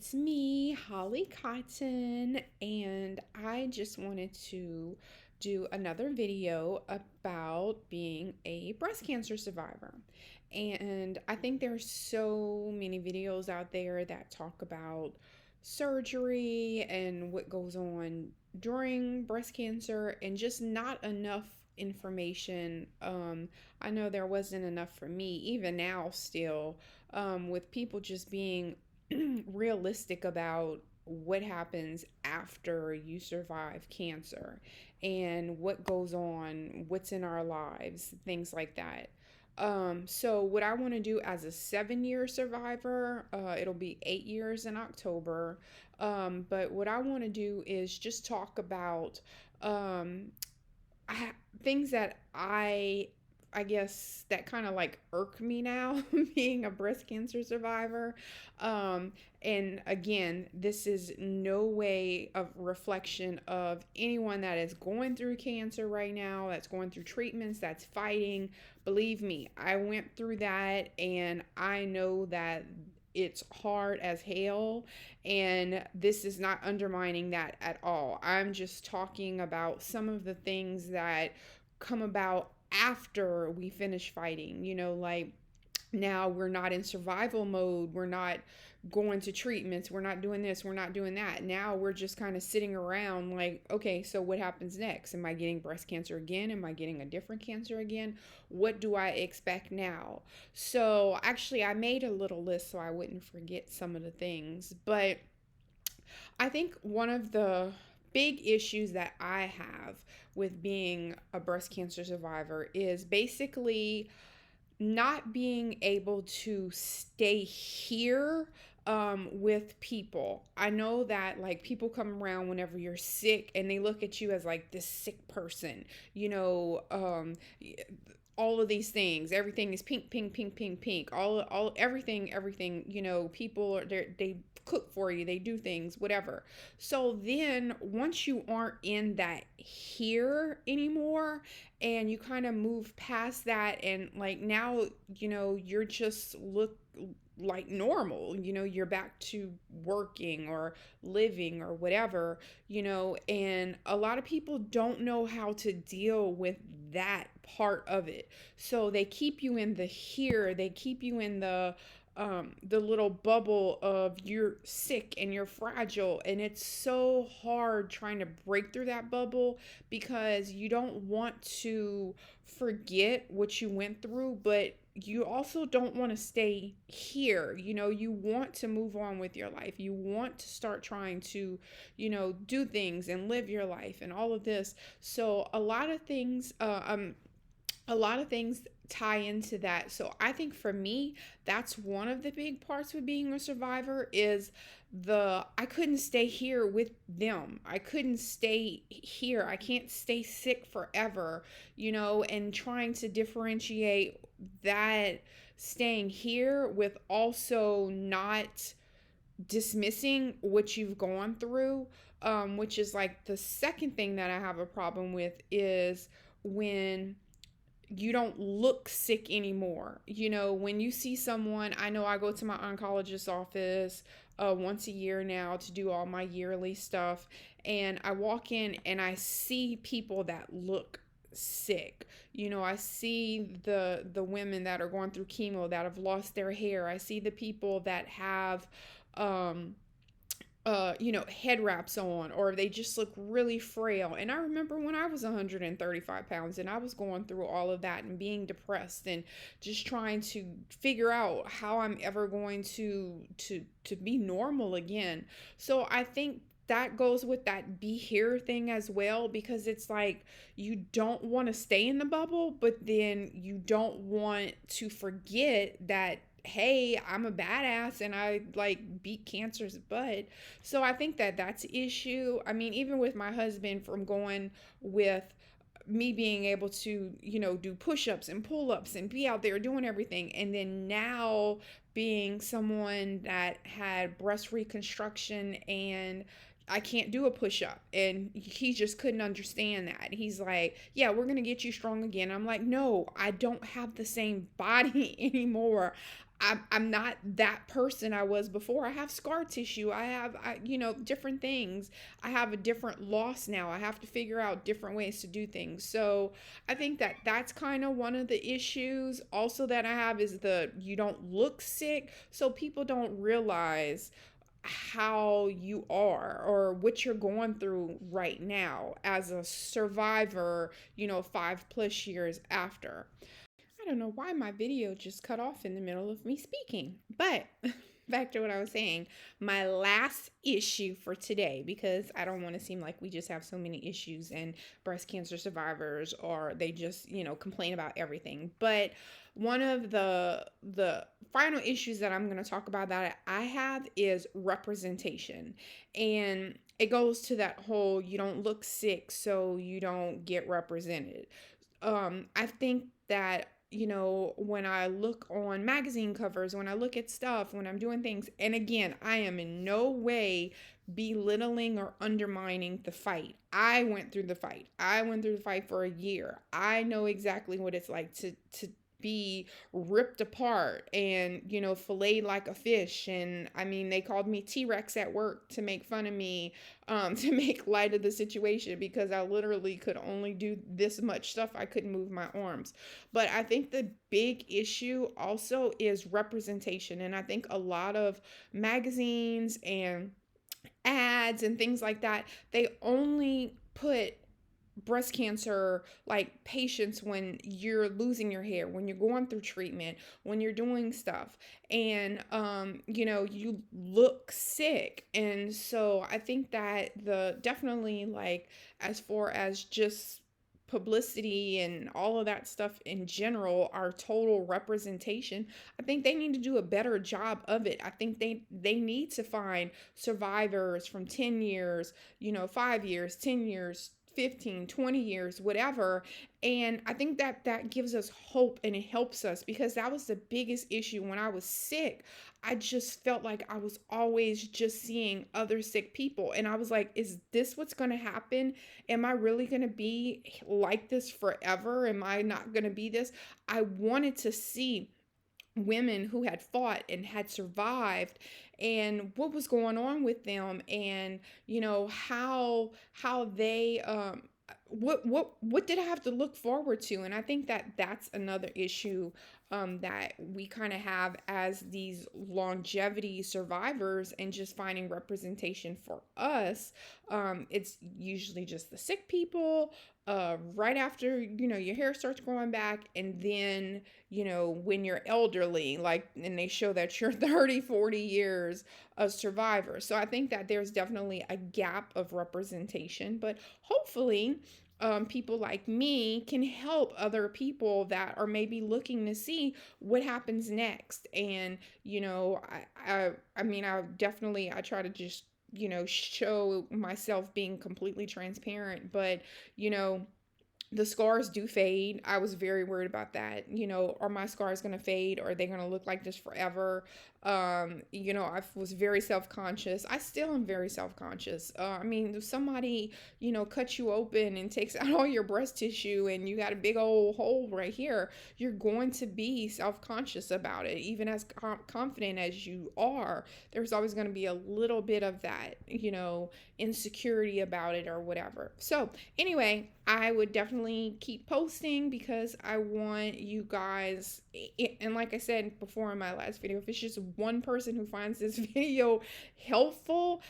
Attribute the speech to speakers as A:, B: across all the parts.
A: it's me, Holly Cotton, and I just wanted to do another video about being a breast cancer survivor. And I think there's so many videos out there that talk about surgery and what goes on during breast cancer, and just not enough information. I know there wasn't enough for me, even now, still, with people just being realistic about what happens after you survive cancer and what goes on, what's in our lives, things like that. So what I want to do as a 7 year survivor, it'll be 8 years in October. But what I want to do is just talk about um, I, things that I guess that kind of like irk me now being a breast cancer survivor. Um, and again, this is no way of reflection of anyone that is going through cancer right now, that's going through treatments, that's fighting. Believe me, I went through that and I know that it's hard as hell, and this is not undermining that at all. I'm just talking about some of the things that come about after we finish fighting. Like, now we're not in survival mode, we're not going to treatments, we're not doing this, we're not doing that. Now we're just kind of sitting around like, okay, so what happens next? Am I getting breast cancer again? Am I getting a different cancer again? What do I expect now? So actually, I made a little list so I wouldn't forget some of the things. But I think one of the big issues that I have with being a breast cancer survivor is basically not being able to stay here with people. I know that like people come around whenever you're sick and they look at you as like this sick person, you know, all of these things, everything is pink, pink, pink, pink, pink, all everything, people are there, they cook for you, they do things, whatever. So then once you aren't in that here anymore, and you kind of move past that, and like now, you're just look like normal, you're back to working or living or whatever, and a lot of people don't know how to deal with that part of it. So they keep you in the here, they keep you in the little bubble of you're sick and you're fragile, and it's so hard trying to break through that bubble because you don't want to forget what you went through, but you also don't want to stay here. You want to move on with your life, you want to start trying to do things and live your life and all of this. So a lot of things tie into that. So I think for me, that's one of the big parts with being a survivor is the I couldn't stay here with them. I couldn't stay here. I can't stay sick forever, and trying to differentiate that staying here with also not dismissing what you've gone through, which is like the second thing that I have a problem with is when you don't look sick anymore. When you see someone, I know I go to my oncologist's office once a year now to do all my yearly stuff, and I walk in and I see people that look sick. I see the women that are going through chemo that have lost their hair. I see the people that have um head wraps on, or they just look really frail. And I remember when I was 135 pounds and I was going through all of that and being depressed and just trying to figure out how I'm ever going to be normal again. So I think that goes with that be here thing as well, because it's like you don't want to stay in the bubble, but then you don't want to forget that, hey, I'm a badass and I like beat cancer's butt. So I think that that's issue. I mean, even with my husband, from going with me being able to, do push-ups and pull-ups and be out there doing everything, and then now being someone that had breast reconstruction and I can't do a push up. And he just couldn't understand that. He's like, yeah, we're going to get you strong again. I'm like, no, I don't have the same body anymore. I'm not that person I was before. I have scar tissue. Different things. I have a different loss now. I have to figure out different ways to do things. So I think that that's kind of one of the issues. Also, that I have is the you don't look sick. So people don't realize how you are or what you're going through right now as a survivor, 5+ years after. I don't know why my video just cut off in the middle of me speaking. But back to what I was saying, my last issue for today, because I don't want to seem like we just have so many issues and breast cancer survivors or they just, complain about everything. But one of the final issues that I'm going to talk about that I have is representation. And it goes to that whole you don't look sick so you don't get represented. I think that when I look on magazine covers, when I look at stuff, when I'm doing things, and again, I am in no way belittling or undermining the fight. I went through the fight. I went through the fight for a year. I know exactly what it's like to be ripped apart and filleted like a fish. And I mean, they called me T-Rex at work to make fun of me, to make light of the situation, because I literally could only do this much stuff. I couldn't move my arms. But I think the big issue also is representation. And I think a lot of magazines and ads and things like that, they only put breast cancer like patients when you're losing your hair, when you're going through treatment, when you're doing stuff, and you look sick. And so I think that the definitely, like, as far as just publicity and all of that stuff in general, our total representation, I think they need to do a better job of it. I think they need to find survivors from 10 years, 5 years, 10 years, 15, 20 years, whatever. And I think that gives us hope and it helps us, because that was the biggest issue when I was sick. I just felt like I was always just seeing other sick people. And I was like, is this what's going to happen? Am I really going to be like this forever? Am I not going to be this? I wanted to see women who had fought and had survived and what was going on with them, and how they what did I have to look forward to. And I think that that's another issue that we kind of have as these longevity survivors, and just finding representation for us. It's usually just the sick people, right after your hair starts growing back, and then when you're elderly, like, and they show that you're 30, 40 years a survivor. So I think that there's definitely a gap of representation, but hopefully people like me can help other people that are maybe looking to see what happens next. And I mean, I try to just show myself being completely transparent, but the scars do fade. I was very worried about that. Are my scars going to fade? Or are they going to look like this forever? I was very self-conscious. I still am very self-conscious. I mean, if somebody, cuts you open and takes out all your breast tissue and you got a big old hole right here, you're going to be self-conscious about it. Even as confident as you are, there's always going to be a little bit of that, insecurity about it or whatever. So anyway, I would definitely keep posting, because I want you guys, and like I said before in my last video, if it's just one person who finds this video helpful,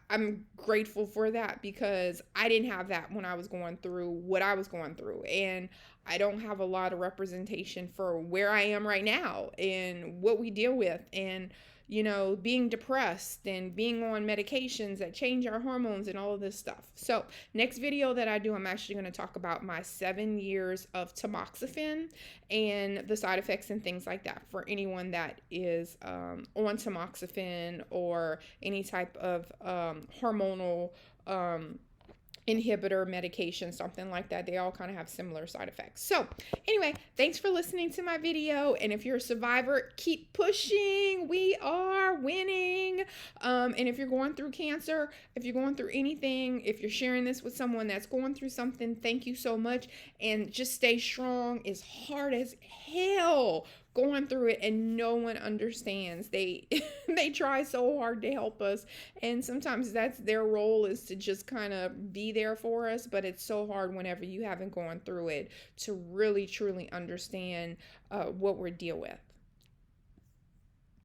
A: I'm grateful for that, because I didn't have that when I was going through what I was going through. And I don't have a lot of representation for where I am right now and what we deal with, and being depressed and being on medications that change our hormones and all of this stuff. So next video that I do, I'm actually going to talk about my 7 years of tamoxifen and the side effects and things like that for anyone that is on tamoxifen or any type of hormonal inhibitor medication, something like that. They all kind of have similar side effects. So anyway, thanks for listening to my video. And if you're a survivor, keep pushing. We are winning. And if you're going through cancer, if you're going through anything, if you're sharing this with someone that's going through something, thank you so much. And just stay strong. It's hard as hell going through it and no one understands. They they try so hard to help us, and sometimes that's their role, is to just kind of be there for us, but it's so hard whenever you haven't gone through it to really truly understand what we're dealing with.